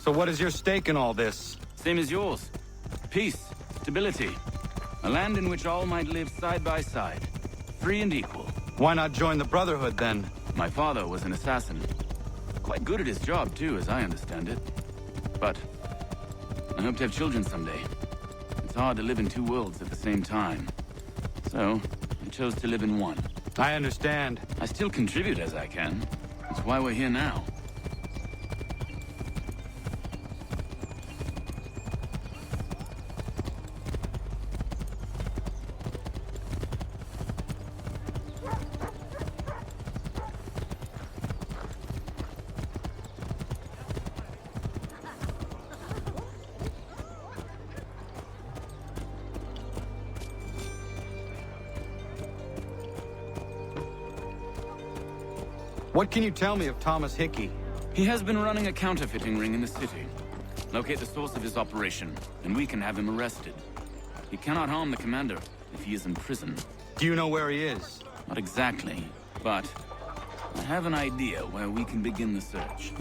So what is your stake in all this? Same as yours. Peace, stability. A land in which all might live side by side. Free and equal. Why not join the Brotherhood, then? My father was an assassin. Quite good at his job, too, as I understand it. But I hope to have children someday. It's hard to live in two worlds at the same time. So, I chose to live in one. I understand. I still contribute as I can. That's why we're here now. What can you tell me of Thomas Hickey? He has been running a counterfeiting ring in the city. Locate the source of his operation, and we can have him arrested. He cannot harm the commander if he is in prison. Do you know where he is? Not exactly, but I have an idea where we can begin the search.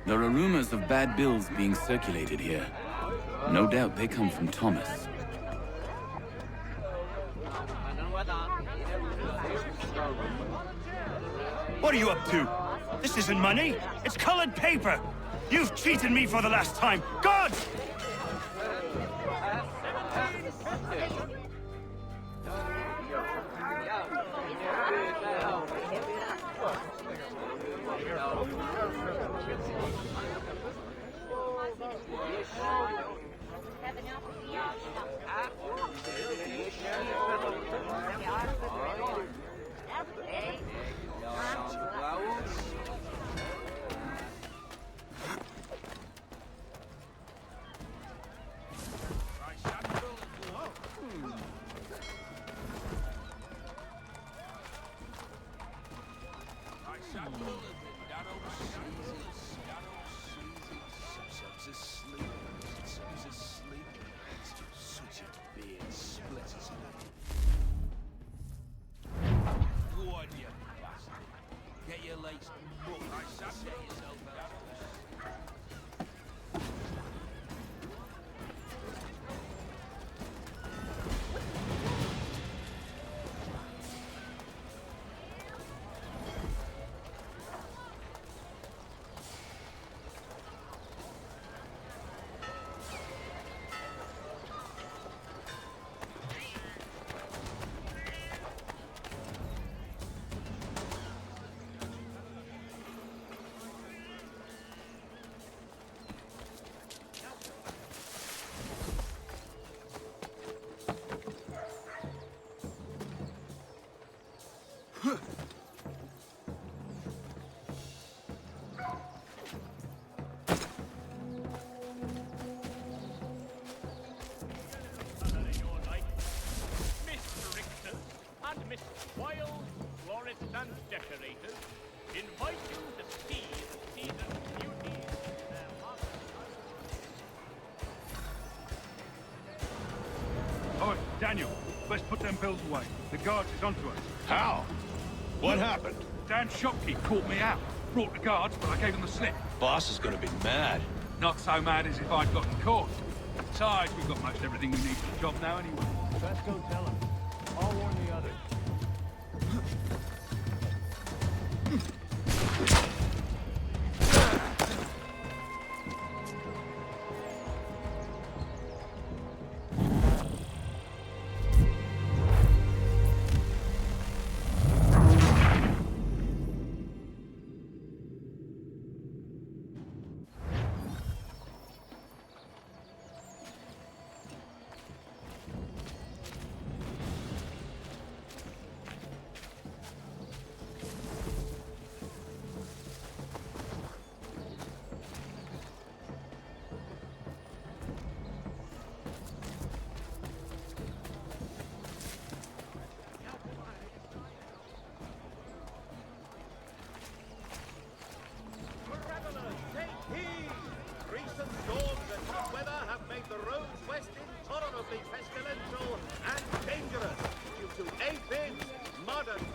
There are rumors of bad bills being circulated here. No doubt they come from Thomas. What are you up to? This isn't money. It's colored paper. You've cheated me for the last time. God! Decorators invite you to see the season's beauties in their marvelous. Oi, Daniel, let's put them bills away. The guards is onto us. How? What happened? Damn shopkeep caught me out. Brought the guards, but I gave him the slip. Boss is gonna be mad. Not so mad as if I'd gotten caught. Besides, we've got most everything we need for the job now anyway. Best go tell him. I'll warn the others.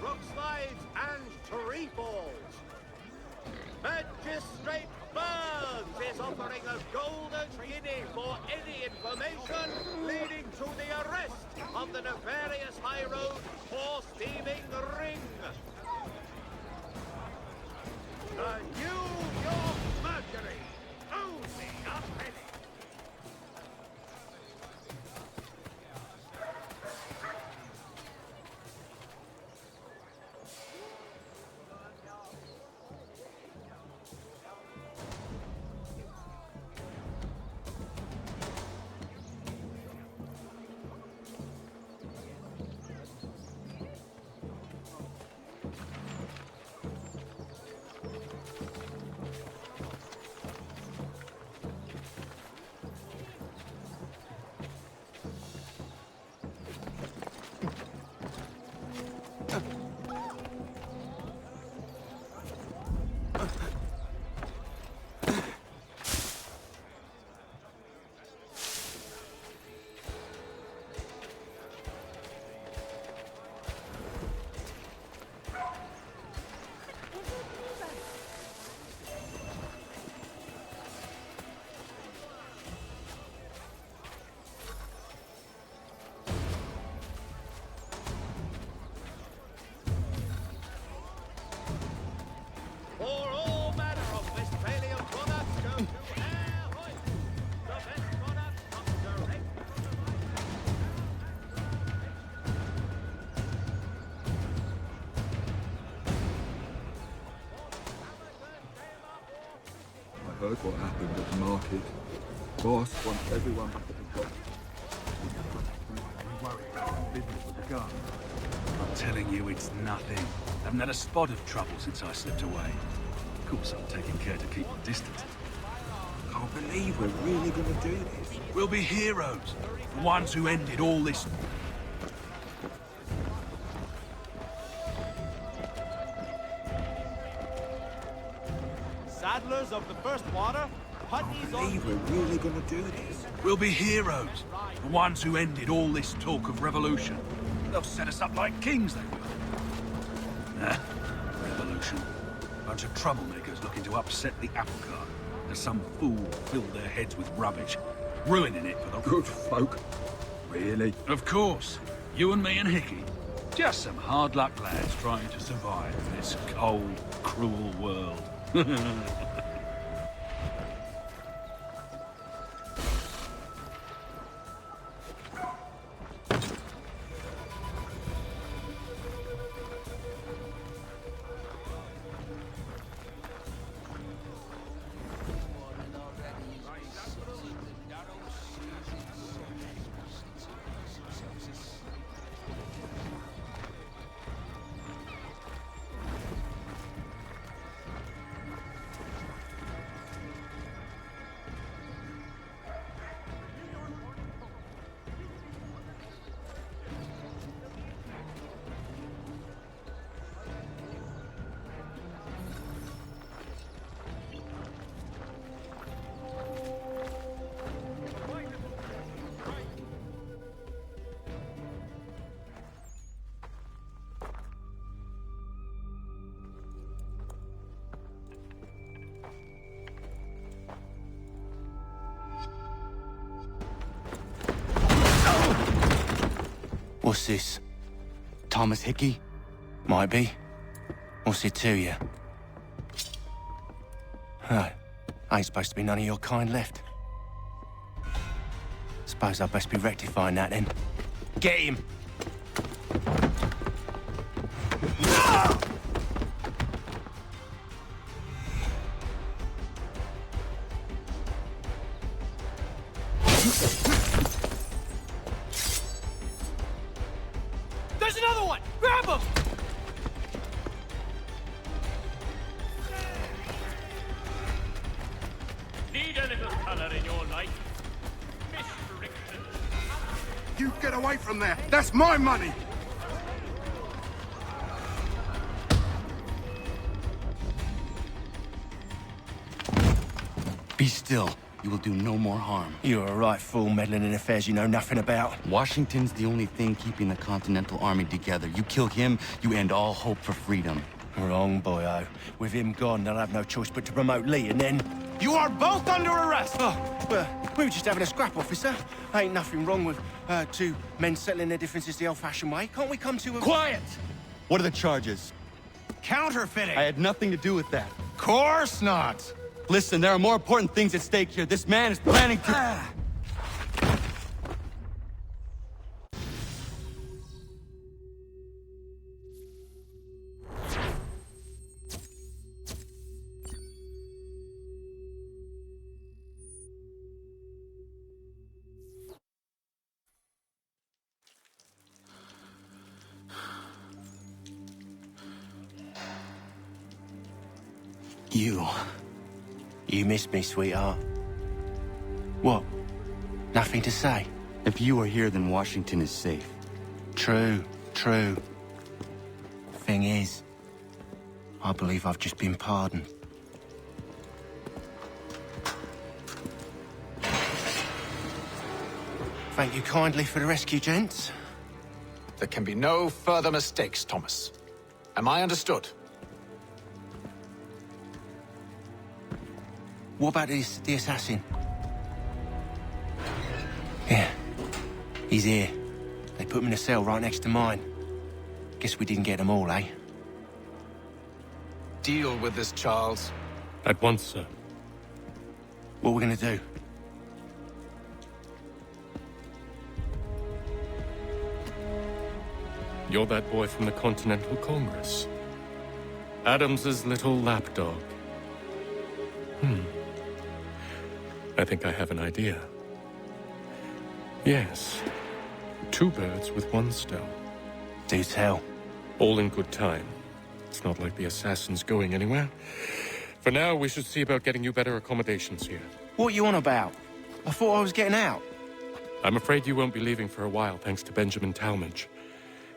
Brookslides, and Treefalls. Magistrate Burns is offering a golden guinea for any information leading to the arrest of the nefarious high road horse thieving ring. The New York Mercury, only a penny. For all manner of Westphalian products, go to Air Hoyt. The best products come direct from the I heard what happened at the market. Boss wants everyone back at the dock. I'm worried about business with the gun. I'm telling you, it's nothing. I haven't had a spot of trouble since I slipped away. Of course, I'm taking care to keep my distance. Can't believe we're really gonna do this. We'll be heroes. The ones who ended all this. Saddlers of the first water, Putney's Can't believe we're really gonna do this. We'll be heroes. The ones who ended all this talk of revolution. They'll set us up like kings, they will. Nah, revolution. Bunch of troublemakers looking to upset the apple cart. As some fool filled their heads with rubbish, ruining it for the Good folk. Really? Of course. You and me and Hickey. Just some hard luck lads trying to survive in this cold, cruel world. What's this? Thomas Hickey? Might be. What's it to you? Oh, ain't supposed to be none of your kind left. Suppose I best be rectifying that then. Get him! There's another one! Grab him! Need a little color in your life? Miss Rickson. You get away from there! That's my money! Be still. you will do no more harm. You're a right fool meddling in affairs you know nothing about. Washington's the only thing keeping the Continental Army together. You kill him, you end all hope for freedom. Wrong, boyo. With him gone, they'll have no choice but to promote Lee, and then... You are both under arrest! Oh, well, we were just having a scrap, officer. Ain't nothing wrong with two men settling their differences the old-fashioned way. Can't we come to a... Quiet! What are the charges? Counterfeiting! I had nothing to do with that. Course not! Listen, there are more important things at stake here. This man is planning to... You missed me, sweetheart. What? Nothing to say? If you are here, then Washington is safe. True. Thing is, I believe I've just been pardoned. Thank you kindly for the rescue, gents. There can be no further mistakes, Thomas. Am I understood? What about the assassin? Yeah, he's here. They put him in a cell right next to mine. Guess we didn't get them all, eh? Deal with this, Charles. At once, sir. What are we gonna do? You're that boy from the Continental Congress. Adams's little lapdog. I think I have an idea. Yes. 2 birds with 1 stone. Do tell. All in good time. It's not like the assassin's going anywhere. For now, we should see about getting you better accommodations here. What are you on about? I thought I was getting out. I'm afraid you won't be leaving for a while, thanks to Benjamin Talmadge.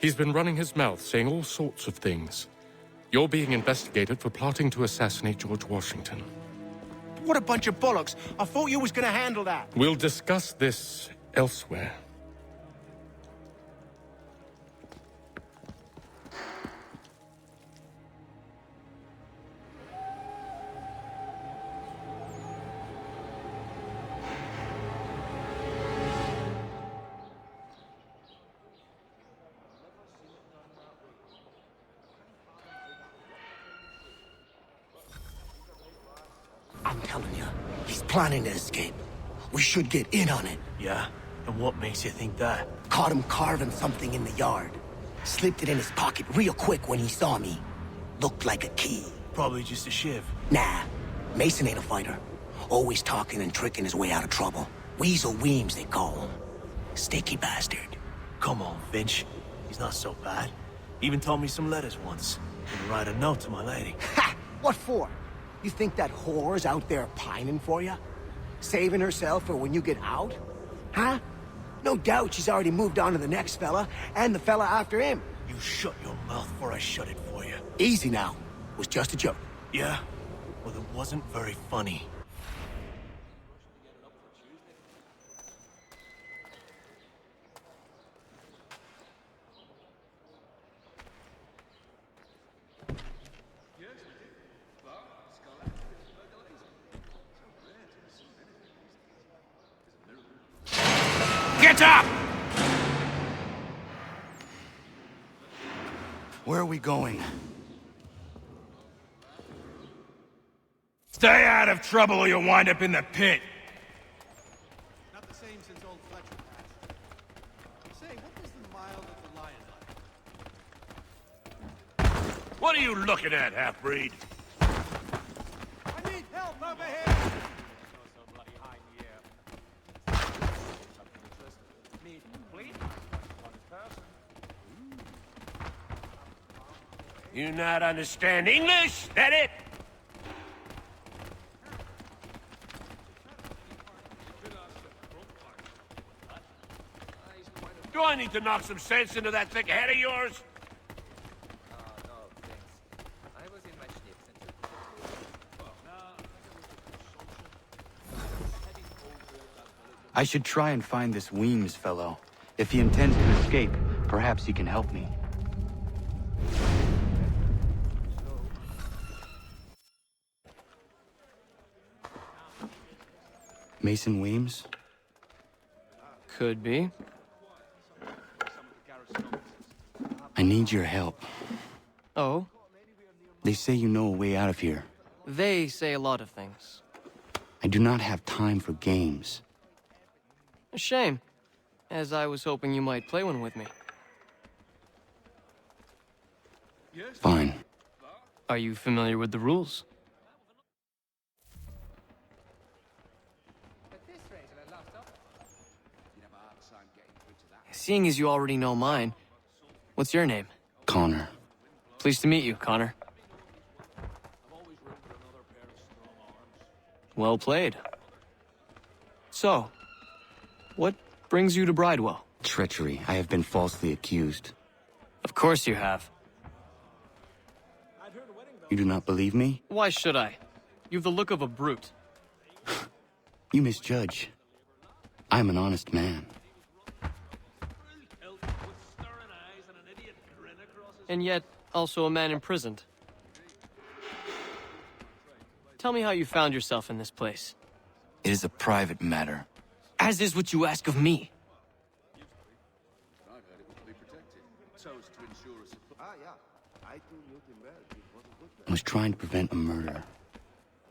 He's been running his mouth, saying all sorts of things. You're being investigated for plotting to assassinate George Washington. What a bunch of bollocks. I thought you was gonna handle that. We'll discuss this elsewhere. I'm telling you, he's planning to escape. We should get in on it. Yeah? And what makes you think that? Caught him carving something in the yard. Slipped it in his pocket real quick when he saw me. Looked like a key. Probably just a shiv. Nah, Mason ain't a fighter. Always talking and tricking his way out of trouble. Weasel Weems, they call him. Sticky bastard. Come on, Finch. He's not so bad. Even told me some letters once. And write a note to my lady. Ha! What for? You think that whore's out there pining for you? Saving herself for when you get out? Huh? No doubt she's already moved on to the next fella, and the fella after him. You shut your mouth before I shut it for you. Easy now. It was just a joke. Yeah? Well, it wasn't very funny. Get up! Where are we going? Stay out of trouble or you'll wind up in the pit. Not the same since old Fletcher passed. Say, what was the mile of the lion like? What are you looking at, half-breed? I need help over here! You not understand English? That it? Do I need to knock some sense into that thick head of yours? I should try and find this Weems fellow. If he intends to escape, perhaps he can help me. Mason Weems? Could be. I need your help. Oh? They say you know a way out of here. They say a lot of things. I do not have time for games. A shame, as I was hoping you might play one with me. Fine. Are you familiar with the rules? Seeing as you already know mine, what's your name? Connor. Pleased to meet you, Connor. Well played. So, what brings you to Bridewell? Treachery. I have been falsely accused. Of course you have. You do not believe me? Why should I? You've the look of a brute. You misjudge. I am an honest man. And yet, also a man imprisoned. Tell me how you found yourself in this place. It is a private matter. As is what you ask of me. I was trying to prevent a murder.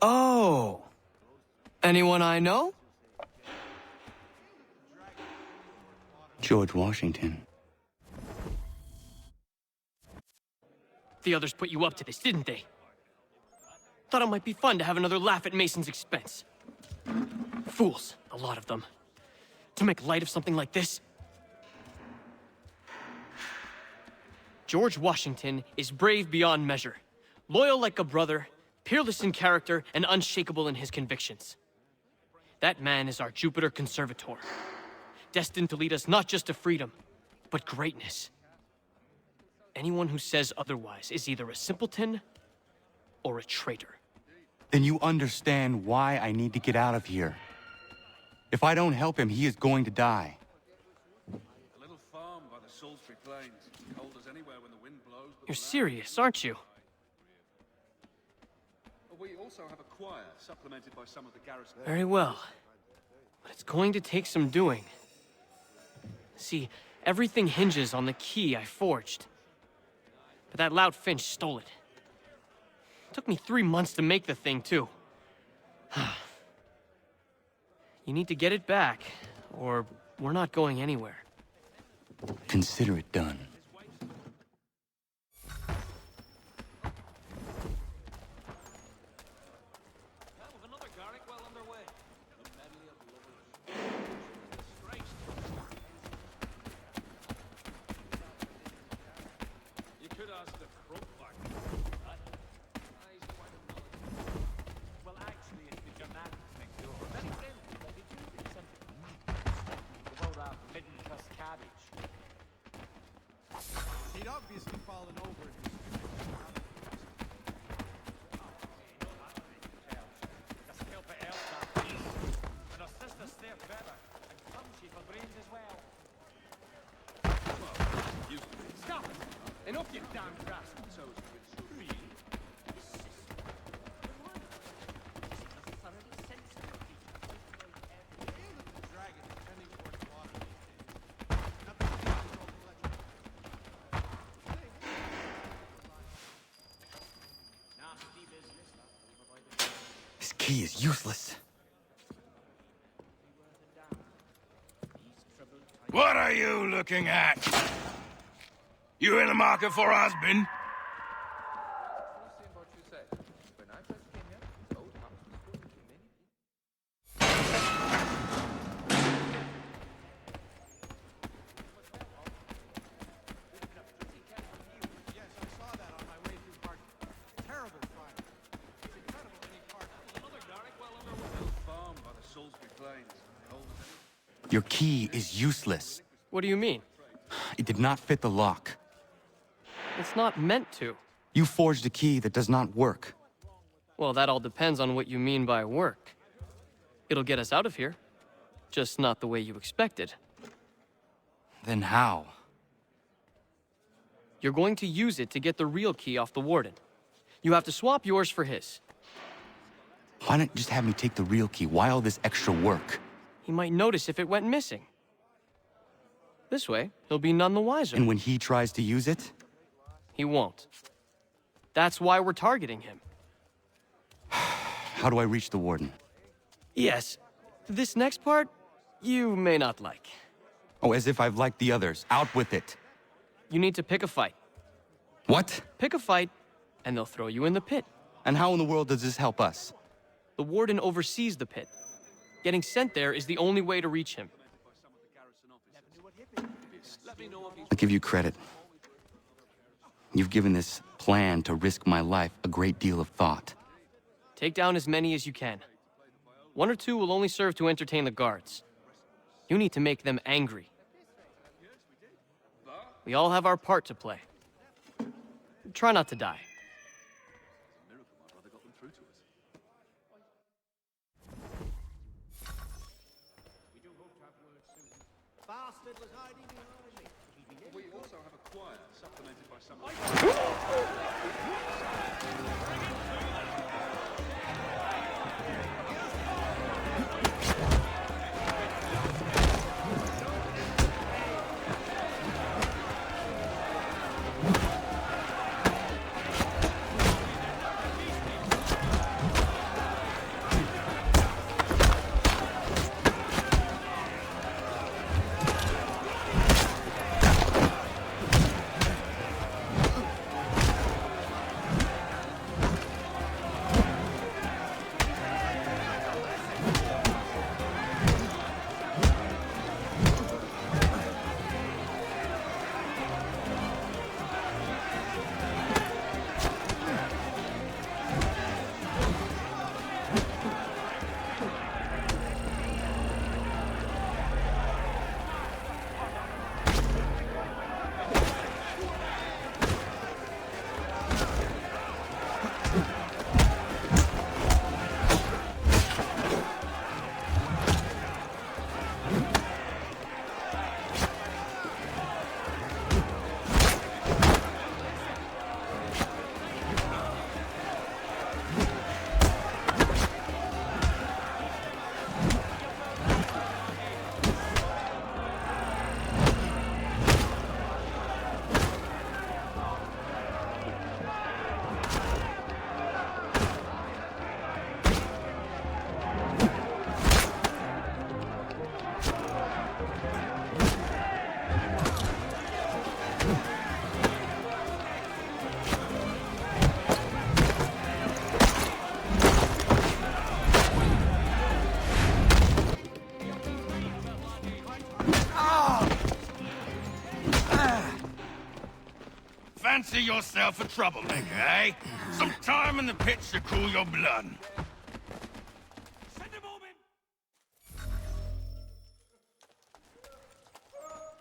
Oh! Anyone I know? George Washington. The others put you up to this, didn't they? Thought it might be fun to have another laugh at Mason's expense. Fools, a lot of them. To make light of something like this. George Washington is brave beyond measure, loyal like a brother, peerless in character, and unshakable in his convictions. That man is our Jupiter Conservator, destined to lead us not just to freedom, but greatness. Anyone who says otherwise is either a simpleton or a traitor. Then you understand why I need to get out of here. If I don't help him, he is going to die. A little farm by the Salisbury Plains. Cold as anywhere when the wind blows. You're serious, aren't you? We also have a choir supplemented by some of the garrison. Very well. But it's going to take some doing. See, everything hinges on the key I forged. But that lout Finch stole it. Took me 3 months to make the thing, too. You need to get it back, or we're not going anywhere. Consider it done. He'd obviously fallen over. And her sister stared better, and some she for brains as well. Stop it! Enough, you damn rascal! So This key is useless. What are you looking at? You in the market for a husband? Your key is useless. What do you mean? It did not fit the lock. It's not meant to. You forged a key that does not work. Well, that all depends on what you mean by work. It'll get us out of here. Just not the way you expected. Then how? You're going to use it to get the real key off the Warden. You have to swap yours for his. Why not just have me take the real key? Why all this extra work? He might notice if it went missing. This way, he'll be none the wiser. And when he tries to use it? He won't. That's why we're targeting him. How do I reach the Warden? Yes. This next part, you may not like. Oh, as if I've liked the others. Out with it. You need to pick a fight. What? Pick a fight, and they'll throw you in the pit. And how in the world does this help us? The Warden oversees the pit. Getting sent there is the only way to reach him. I'll give you credit. You've given this plan to risk my life a great deal of thought. Take down as many as you can. 1 or 2 will only serve to entertain the guards. You need to make them angry. We all have our part to play. Try not to die. Bastard was hiding behind me. We also have a choir supplemented by someone. Fancy yourself a troublemaker, eh? Some time in the pits to cool your blood.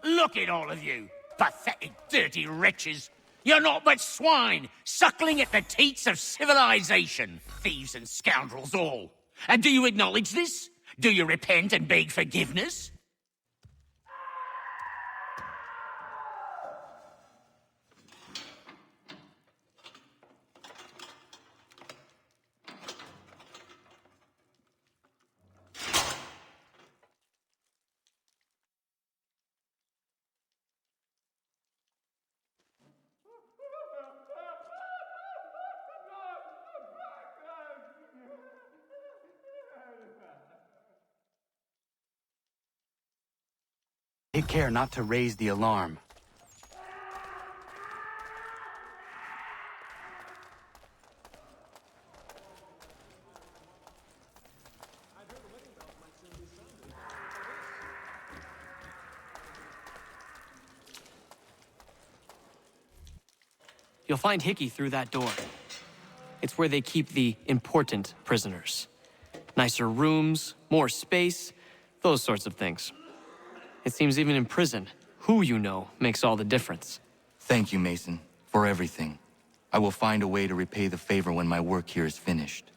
Look at all of you, pathetic, dirty wretches. You're not but swine, suckling at the teats of civilization. Thieves and scoundrels all. And do you acknowledge this? Do you repent and beg forgiveness? Take care not to raise the alarm. You'll find Hickey through that door. It's where they keep the important prisoners. Nicer rooms, more space, those sorts of things. It seems even in prison, who you know makes all the difference. Thank you, Mason, for everything. I will find a way to repay the favor when my work here is finished.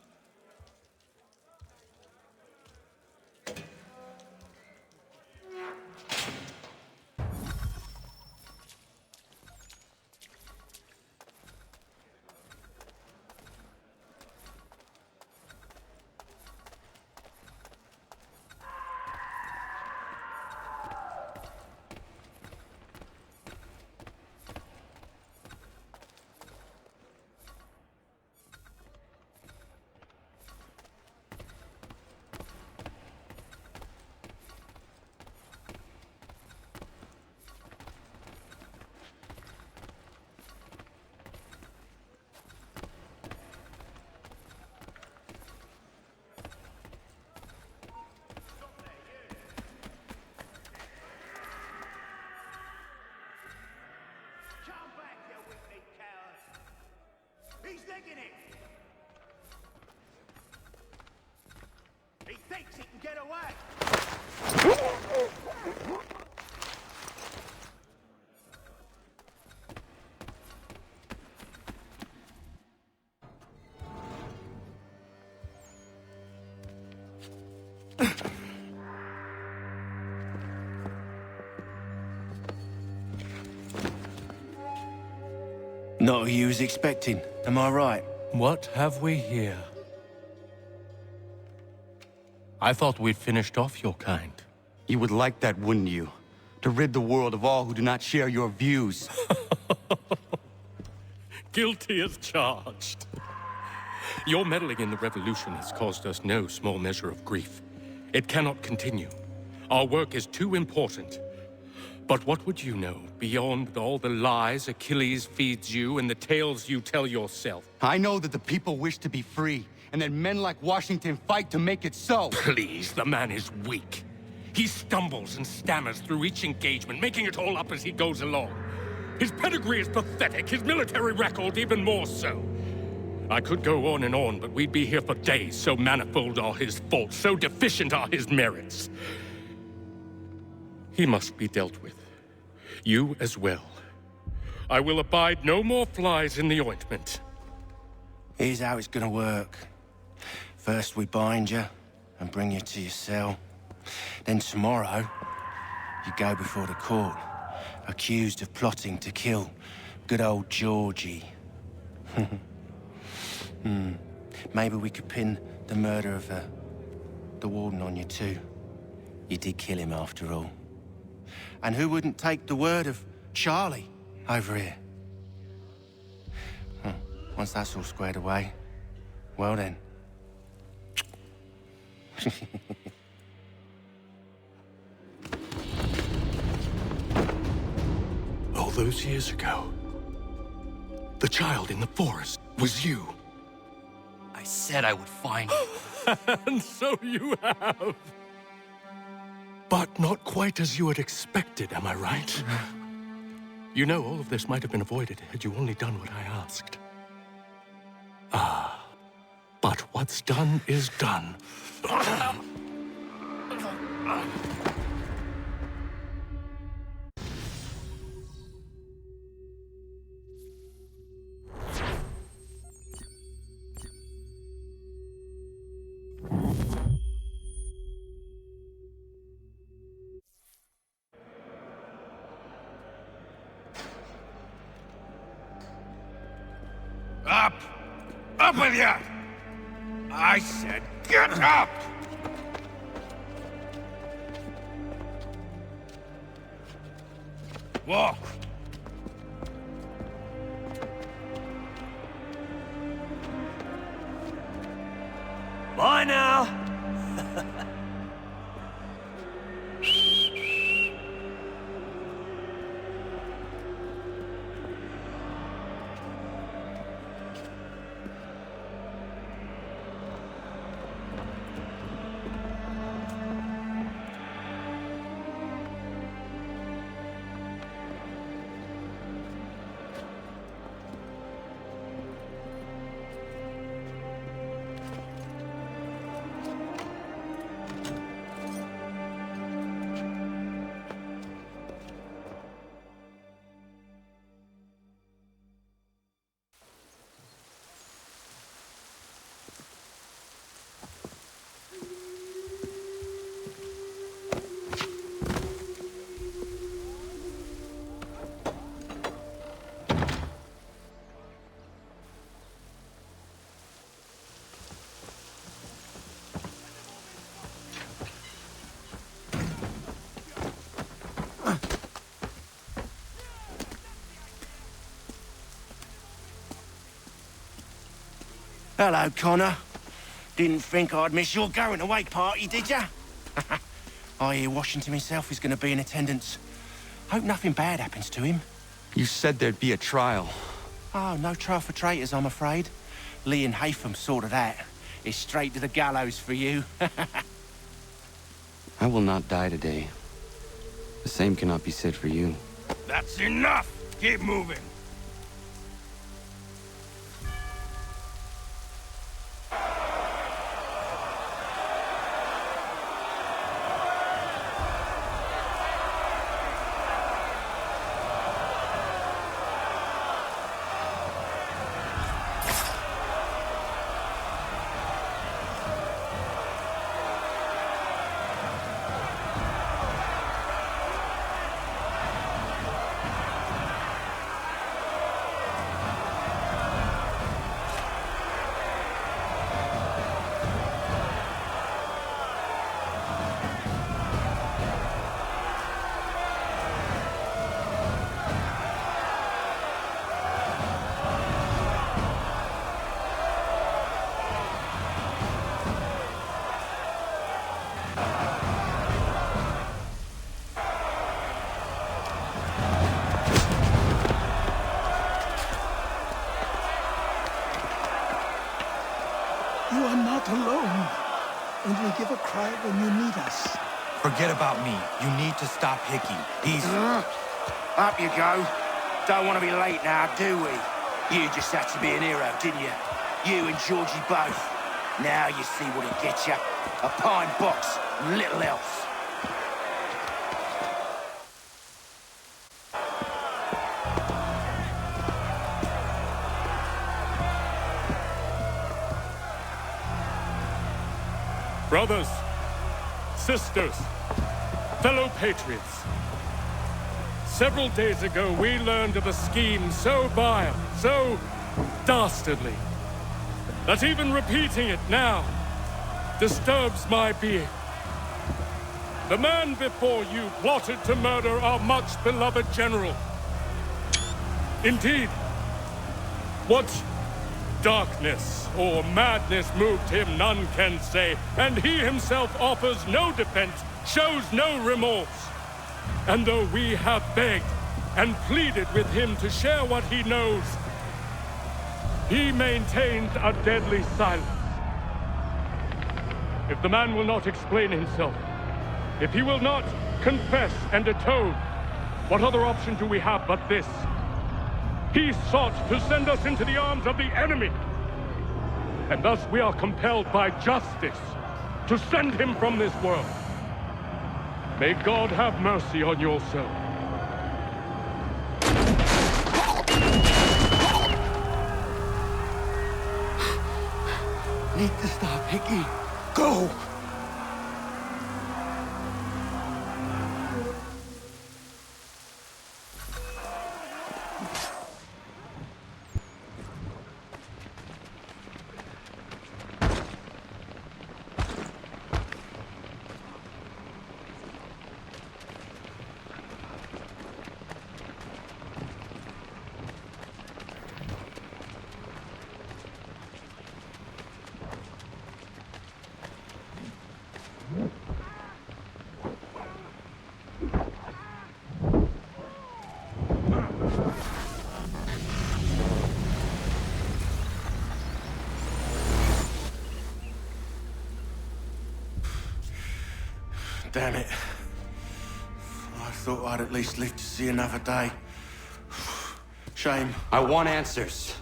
Not who you was expecting, am I right? What have we here? I thought we'd finished off your kind. You would like that, wouldn't you? To rid the world of all who do not share your views. Guilty as charged. Your meddling in the revolution has caused us no small measure of grief. It cannot continue. Our work is too important. But what would you know beyond all the lies Achilles feeds you and the tales you tell yourself? I know that the people wish to be free, and that men like Washington fight to make it so. Please, the man is weak. He stumbles and stammers through each engagement, making it all up as he goes along. His pedigree is pathetic, his military record even more so. I could go on, but we'd be here for days, so manifold are his faults, so deficient are his merits. He must be dealt with. You as well. I will abide no more flies in the ointment. Here's how it's gonna work. First we bind you and bring you to your cell. Then tomorrow, you go before the court, accused of plotting to kill good old Georgie. Maybe we could pin the murder of the warden on you too. You did kill him after all. And who wouldn't take the word of Charlie over here? Once that's all squared away, well then. All those years ago, the child in the forest was you. I said I would find you. And so you have. But not quite as you had expected, am I right? You know, all of this might have been avoided had you only done what I asked. But what's done is done. Up! Up with you! I said get up! Walk! Bye now! Hello, Connor. Didn't think I'd miss your going away party, did ya? I hear Washington himself is going to be in attendance. Hope nothing bad happens to him. You said there'd be a trial. Oh, no trial for traitors, I'm afraid. Lee and Haytham sorted that. It's straight to the gallows for you. I will not die today. The same cannot be said for you. That's enough! Keep moving! not alone. Only give a cry when you need us. Forget about me. You need to stop Hickey. He's... Up you go. Don't want to be late now, do we? You just had to be an hero, didn't you? You and Georgie both. Now you see what it gets you. A pine box, and little else. Brothers, sisters, fellow patriots. Several days ago, we learned of a scheme so vile, so dastardly, that even repeating it now disturbs my being. The man before you plotted to murder our much-beloved general. Indeed, what darkness or madness moved him, none can say, and he himself offers no defense, shows no remorse. And though we have begged and pleaded with him to share what he knows, he maintains a deadly silence. If the man will not explain himself, if he will not confess and atone, what other option do we have but this? He sought to send us into the arms of the enemy. And thus we are compelled by justice to send him from this world. May God have mercy on your soul. Need to stop, Hickey. Go! Damn it. I thought I'd at least live to see another day. Shame. I want answers.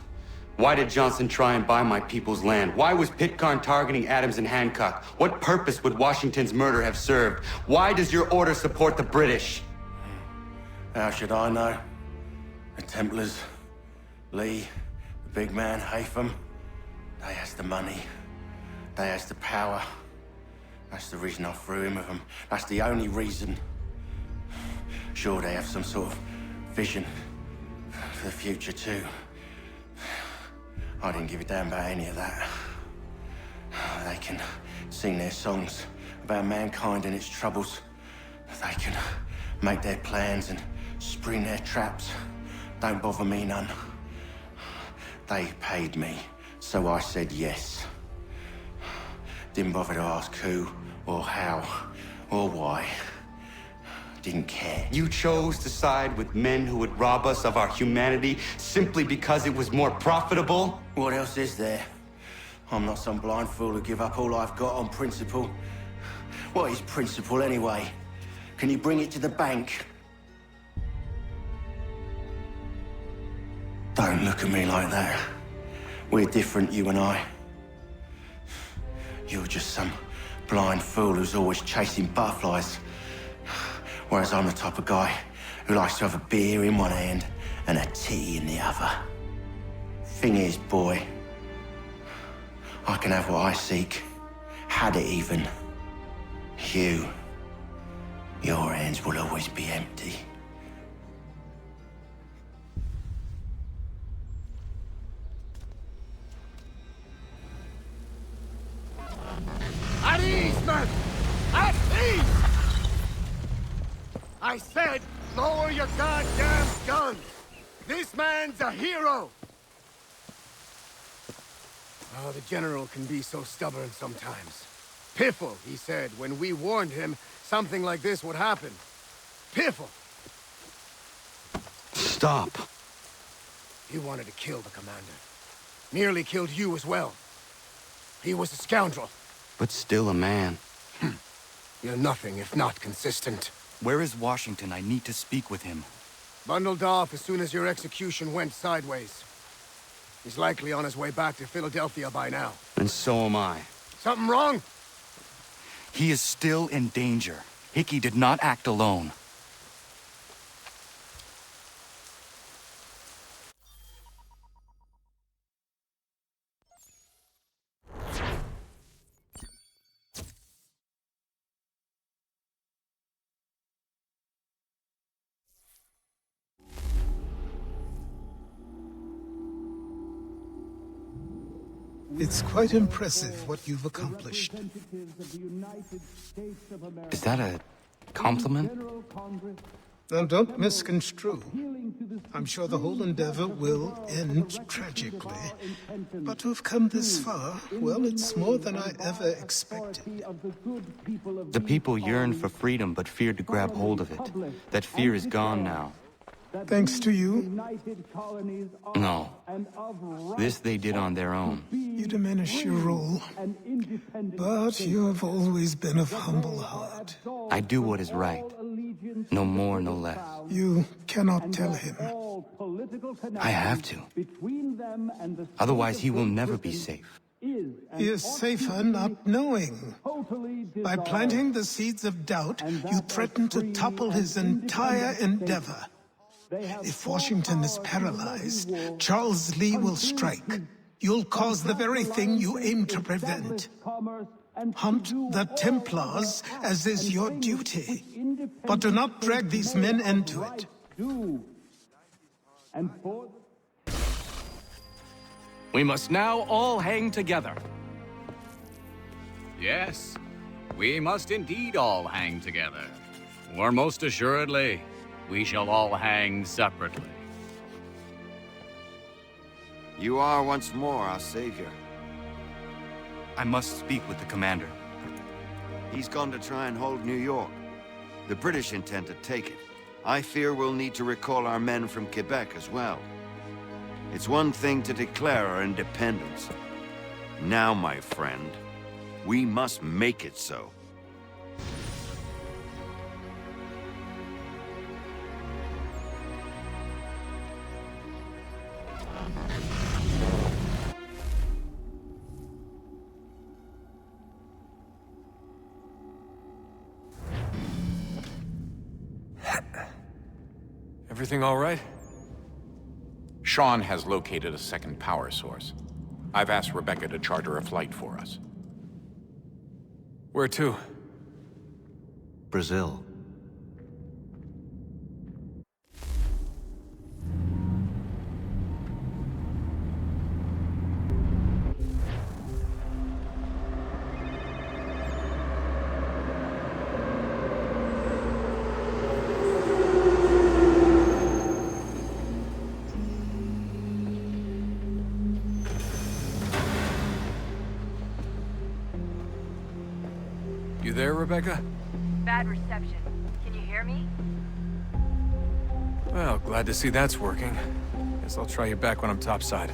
Why did Johnson try and buy my people's land? Why was Pitcairn targeting Adams and Hancock? What purpose would Washington's murder have served? Why does your order support the British? How should I know? The Templars, Lee, the big man, Haytham, they has the money. They has the power. That's the reason I threw in with them. That's the only reason. Sure, they have some sort of vision for the future, too. I didn't give a damn about any of that. They can sing their songs about mankind and its troubles. They can make their plans and spring their traps. Don't bother me none. They paid me, so I said yes. Didn't bother to ask who, or how, or why. Didn't care. You chose to side with men who would rob us of our humanity simply because it was more profitable? What else is there? I'm not some blind fool who give up all I've got on principle. What is principle anyway? Can you bring it to the bank? Don't look at me like that. We're different, you and I. You're just some blind fool who's always chasing butterflies. Whereas I'm the type of guy who likes to have a beer in one hand and a tea in the other. Thing is, boy, I can have what I seek. Had it even. Your hands will always be empty. At ease, men! At ease! I said, lower your goddamn guns! This man's a hero! Oh, the General can be so stubborn sometimes. Piffle, he said, when we warned him something like this would happen. Piffle! Stop. He wanted to kill the commander. Nearly killed you as well. He was a scoundrel. But still a man. You're nothing if not consistent. Where is Washington? I need to speak with him. Bundled off as soon as your execution went sideways. He's likely on his way back to Philadelphia by now. And so am I. Something wrong? He is still in danger. Hickey did not act alone. It's quite impressive what you've accomplished. Is that a compliment? Now, don't misconstrue. I'm sure the whole endeavor will end tragically. But to have come this far, well, it's more than I ever expected. The people yearn for freedom but feared to grab hold of it. That fear is gone now. Thanks to you? No. This they did on their own. You diminish your role. But you have always been of humble heart. I do what is right. No more, no less. You cannot tell him. I have to. Otherwise, he will never be safe. He is safer not knowing. By planting the seeds of doubt, you threaten to topple his entire endeavor. If Washington is paralyzed, Charles Lee will strike. You'll cause the very thing you aim to prevent. Hunt the Templars, as is your duty. But do not drag these men into it. We must now all hang together. Yes, we must indeed all hang together. Or most assuredly, we shall all hang separately. You are once more our savior. I must speak with the commander. He's gone to try and hold New York. The British intend to take it. I fear we'll need to recall our men from Quebec as well. It's one thing to declare our independence. Now, my friend, we must make it so. Everything all right? Sean has located a second power source. I've asked Rebecca to charter a flight for us. Where to? Brazil. You there, Rebecca? Bad reception. Can you hear me? Well, glad to see that's working. Guess I'll try you back when I'm topside.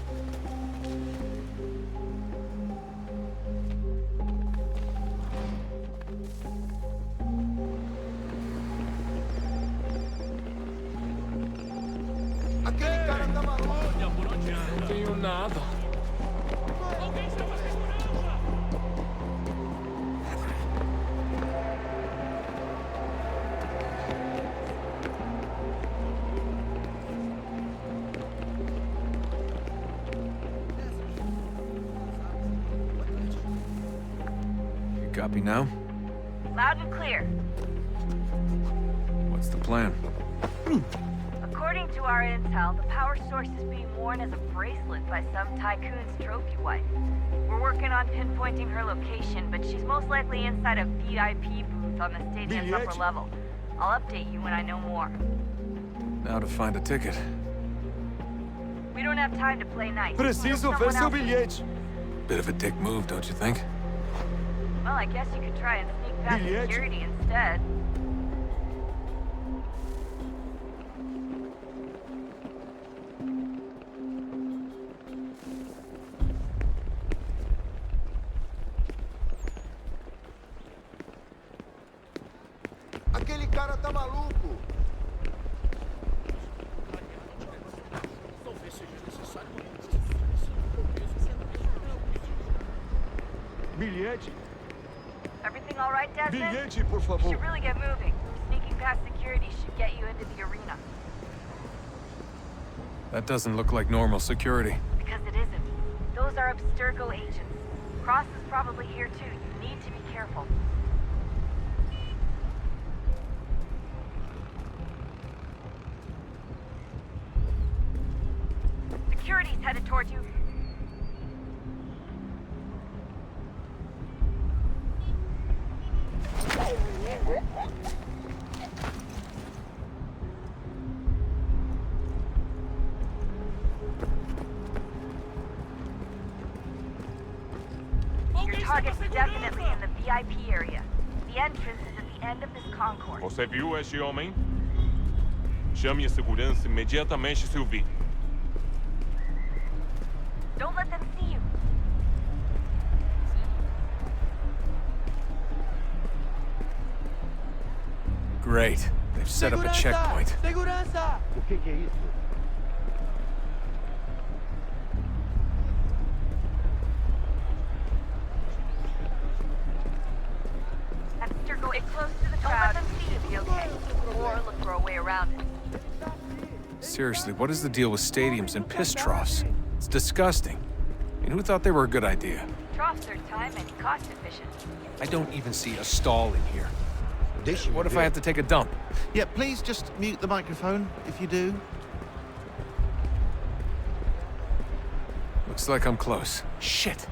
Copy now? Loud and clear. What's the plan? According to our intel, the power source is being worn as a bracelet by some tycoon's trophy wife. We're working on pinpointing her location, but she's most likely inside a VIP booth on the stadium's upper level. I'll update you when I know more. Now to find a ticket. We don't have time to play nice. Preciso ver seu bilhete. Bit of a dick move, don't you think? Well, I guess you could try and sneak past security instead. maluco! Bilhete. Everything all right, Desmond? Bilhete, por You favor. should really get moving. Sneaking past security should get you into the arena. That doesn't look like normal security. Because it isn't. Those are Abstergo agents. Cross is probably here too. You need to be careful. Security's headed towards you. Your target's definitely in the VIP area. The entrance is at the end of this concourse. Você viu este homem? Chame a segurança imediatamente se o vir. Don't let them see you. Great. They've set up a checkpoint. Segurança! O que é isso? Abstergo, get close to the crowd and see if you'll be okay. Or look for a way around it. Seriously, what is the deal with stadiums and piss troughs? It's disgusting. I mean, who thought they were a good idea? Troughs are time and cost efficient. I don't even see a stall in here. What if I have to take a dump? Yeah, please just mute the microphone if you do. Looks like I'm close. Shit!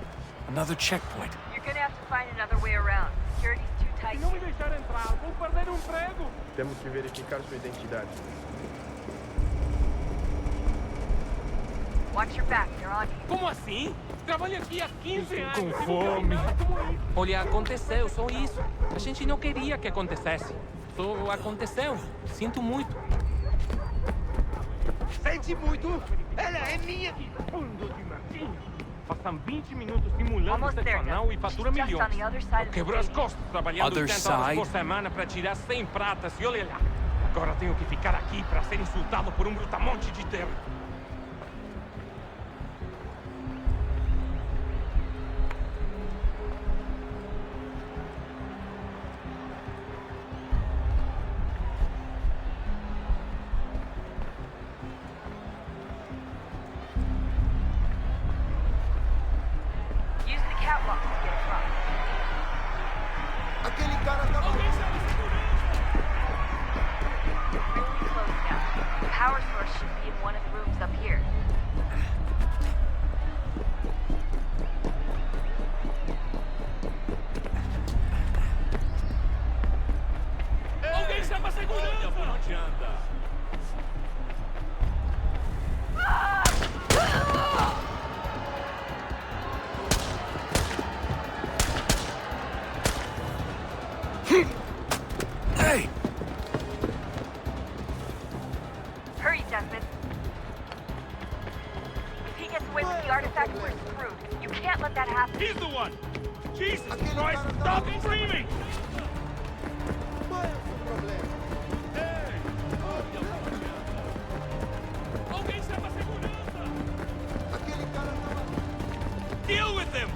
Another checkpoint. You're gonna have to find another way around. Security's too tight. Não me deixar entrar, vou perder emprego. Temos que verificar sua identidade. Watch your back, they're on you. Como assim? Trabalho aqui há 15 anos. Com fome. Olha, aconteceu, só isso. A gente não queria que acontecesse. Só aconteceu. Sinto muito. Sente muito? Ela é minha. Passam 20 minutos simulando excepcional e fatura milhões. Quebrou as costas trabalhando 80 horas por semana para tirar 100 pratas e olha lá. Agora tenho que ficar aqui para ser insultado por um brutamonte de terra. Use the catwalk to get across. Aquele cara tá Really close now. The power source should be in one of the rooms up here. Alguém chama a segurança! Por onde anda? Hey! Hurry, Desmond. If he gets away with the artifact, we're screwed. You can't let that happen. He's the one! Jesus Christ, stop screaming! Alguém chama a segurança! Deal with him!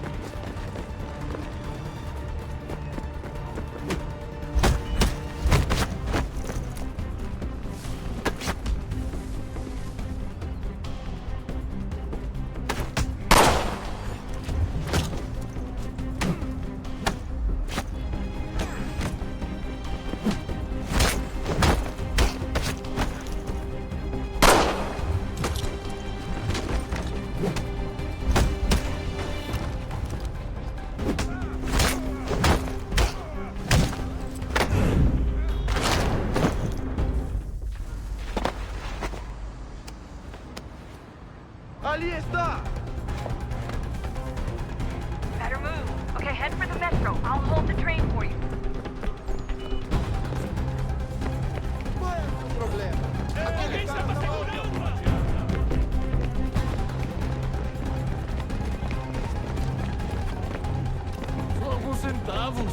Ali está! Better move. Okay, head for the metro. I'll hold the train for you. Qual é o seu problema? Aquele cara tá maluco! Só alguns centavos.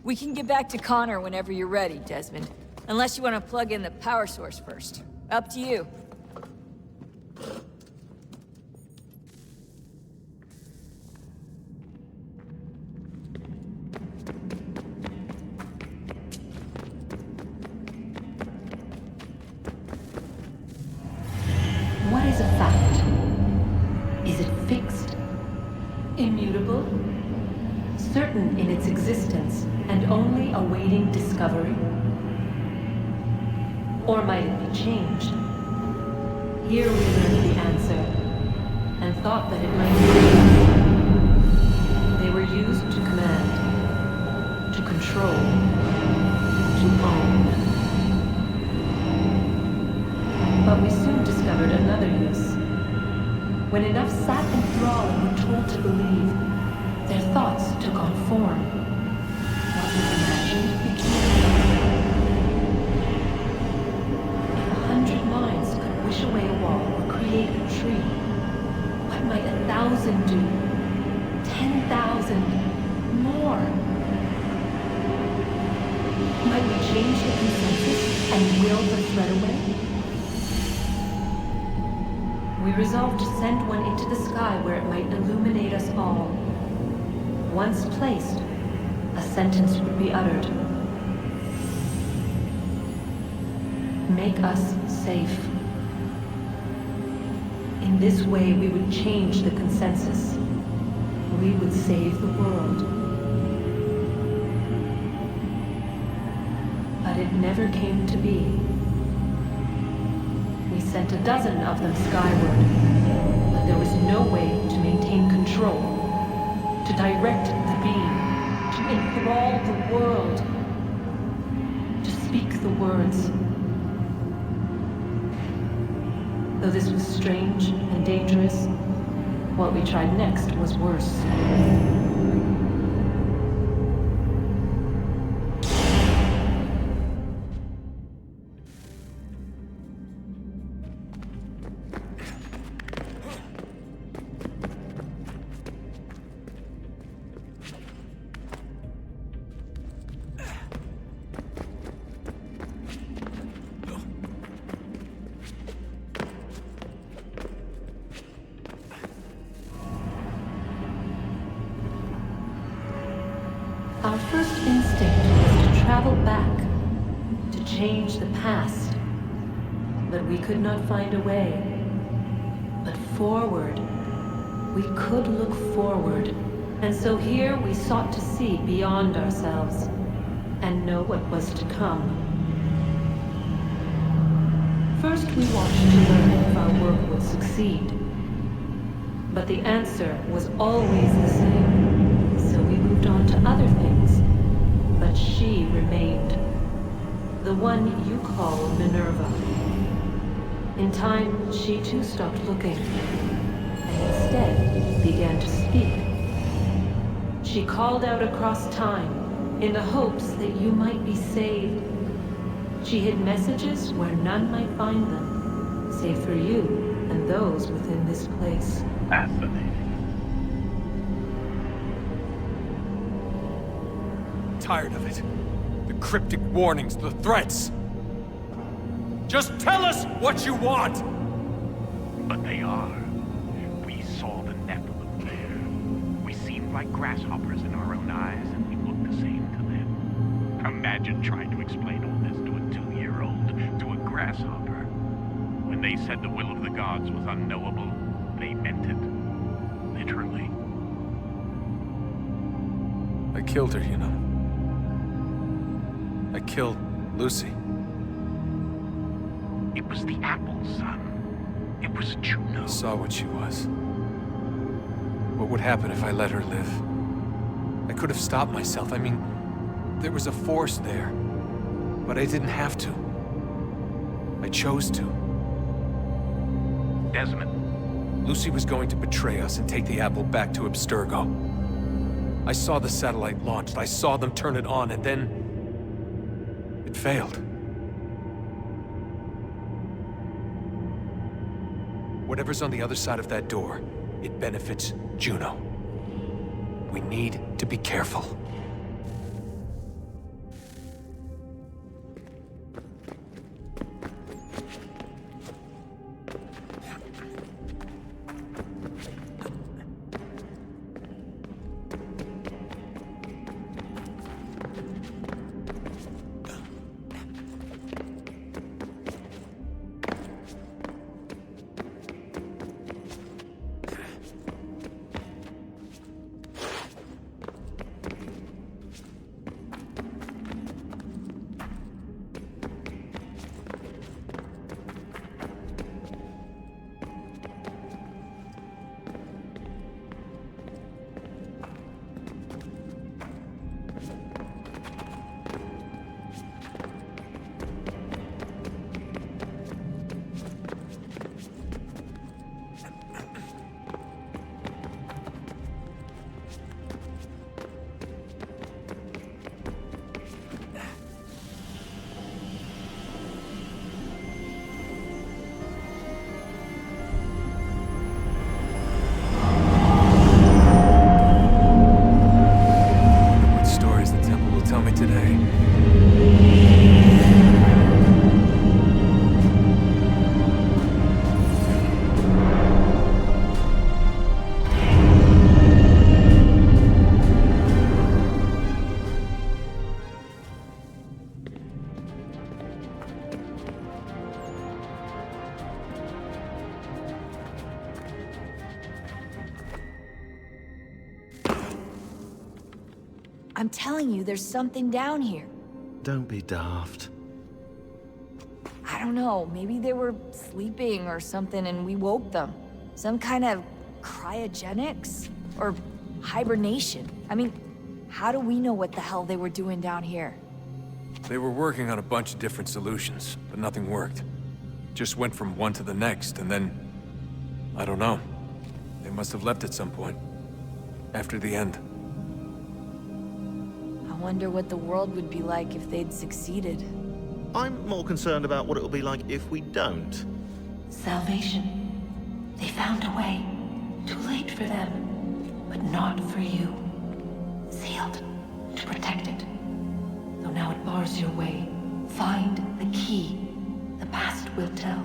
We can get back to Connor whenever you're ready, Desmond. Unless you want to plug in the power source first. Up to you. What is a fact? Is it fixed? Immutable? Certain in its existence and only awaiting discovery? Or might it be changed? Here we learned the answer, and thought that it might be. They were used to command, to control, to own. But we soon discovered another use. When enough sat enthralled and were told to believe, their thoughts took on form. What was imagined became. If 100 minds could wish away a wall or create a tree, what might 1,000 do? 10,000? More? Might we change the consensus and will the thread away? We resolved to send one into the sky where it might illuminate us all. Once placed, a sentence would be uttered. Make us safe. In this way, we would change the consensus. We would save the world. But it never came to be. We sent a dozen of them skyward, but there was no way to maintain control. To direct the beam, to enthrall the world, to speak the words. Though this was strange and dangerous, what we tried next was worse. Our first instinct was to travel back, to change the past. But we could not find a way. But forward, we could look forward. And so here we sought to see beyond ourselves, and know what was to come. First we watched to learn if our work would succeed. But the answer was always the same. So we moved on to other things, but she remained. The one you call Minerva. In time, she too stopped looking, and instead began to speak. She called out across time, in the hopes that you might be saved. She hid messages where none might find them, save for you and those within this place. Fascinating. Tired of it. The cryptic warnings, the threats. Just tell us what you want! But they are. We saw the Nephilim there. We seemed like grasshoppers in our own eyes, and we looked the same to them. Imagine trying to explain all this to a 2-year-old, to a grasshopper. When they said the will of the gods was unknowable, they meant it. Literally. I killed her, you know. I killed Lucy. It was the apple, son. It was Juno. I saw what she was. What would happen if I let her live? I could have stopped myself. I mean, there was a force there. But I didn't have to. I chose to. Desmond. Lucy was going to betray us and take the apple back to Abstergo. I saw the satellite launched, I saw them turn it on, and then... it failed. Whatever's on the other side of that door, it benefits Juno. We need to be careful. I'm telling you, there's something down here. Don't be daft. I don't know, maybe they were sleeping or something and we woke them. Some kind of cryogenics? Or hibernation? I mean, how do we know what the hell they were doing down here? They were working on a bunch of different solutions, but nothing worked. Just went from one to the next, and then... I don't know. They must have left at some point. After the end. I wonder what the world would be like if they'd succeeded. I'm more concerned about what it'll be like if we don't. Salvation. They found a way. Too late for them, but not for you. Sealed to protect it. Though now it bars your way. Find the key. The past will tell.